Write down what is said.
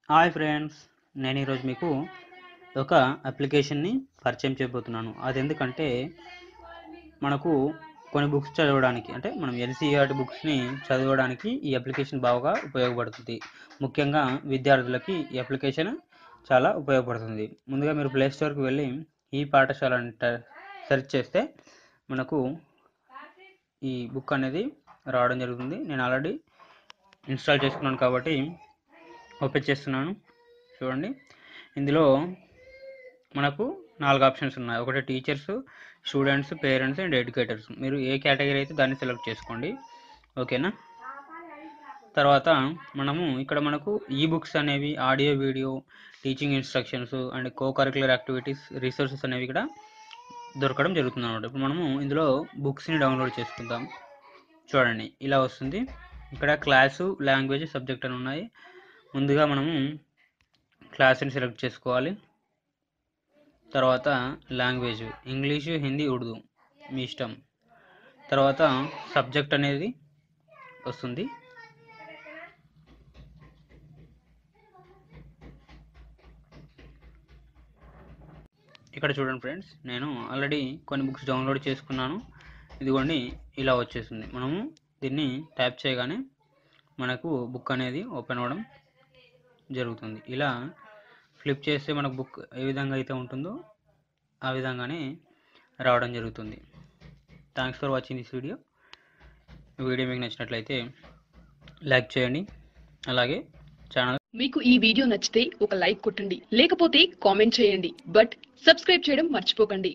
Hi friends, నేను ఈరోజు మీకు ఒక అప్లికేషన్ని పరిచయం చేయబోతున్నాను. అది ఎందుకంటే మనకు కొన్ని బుక్స్ చదవడానికి, అంటే మనం ఎన్సీఈఆర్టీ బుక్స్ని చదవడానికి ఈ అప్లికేషన్ బాగా ఉపయోగపడుతుంది. ముఖ్యంగా విద్యార్థులకి ఈ అప్లికేషన్ చాలా ఉపయోగపడుతుంది. ముందుగా మీరు ప్లే స్టోర్కి వెళ్ళి ఈ పాఠశాల సెర్చ్ చేస్తే మనకు ఈ బుక్ అనేది రావడం జరుగుతుంది. నేను ఆల్రెడీ ఇన్స్టాల్ చేసుకున్నాను కాబట్టి ఓపెన్ చేస్తున్నాను. చూడండి, ఇందులో మనకు 4 ఆప్షన్స్ ఉన్నాయి. ఒకటి teachers, students, parents and educators. మీరు ఏ కేటగిరీ అయితే దాన్ని సెలెక్ట్ చేసుకోండి, ఓకేనా. తర్వాత మనకు ఈ బుక్స్ అనేవి audio, video, teaching instructions and co curricular activities, resources అనేవి ఇక్కడ దొరకడం జరుగుతుంది అన్నమాట. ఇప్పుడు మనము ఇందులో బుక్స్ని డౌన్లోడ్ చేసుకుందాం. చూడండి, ఇలా వస్తుంది. ఇక్కడ క్లాసు, లాంగ్వేజ్, సబ్జెక్ట్ అని ఉన్నాయి. ముందుగా మనము క్లాస్ని సెలెక్ట్ చేసుకోవాలి. తర్వాత లాంగ్వేజ్ ఇంగ్లీషు, హిందీ, ఉర్దూ మీ ఇష్టం. తర్వాత సబ్జెక్ట్ అనేది వస్తుంది. ఇక్కడ చూడండి ఫ్రెండ్స్, నేను ఆల్రెడీ కొన్ని బుక్స్ డౌన్లోడ్ చేసుకున్నాను. ఇదిగోండి, ఇలా వచ్చేసింది. మనము దీన్ని ట్యాప్ చేయగానే మనకు బుక్ అనేది ఓపెన్ అవ్వడం జరుగుతుంది. ఇలా ఫ్లిప్ చేస్తే మనకు బుక్ ఏ విధంగా అయితే ఉంటుందో ఆ విధంగానే రావడం జరుగుతుంది. Thanks for watching this video. Video మీకు నచ్చినట్లయితే లైక్ చేయండి, అలాగే ఛానల్. మీకు ఈ వీడియో నచ్చితే ఒక లైక్ కొట్టండి, లేకపోతే కామెంట్ చేయండి, బట్ సబ్స్క్రైబ్ చేయడం మర్చిపోకండి.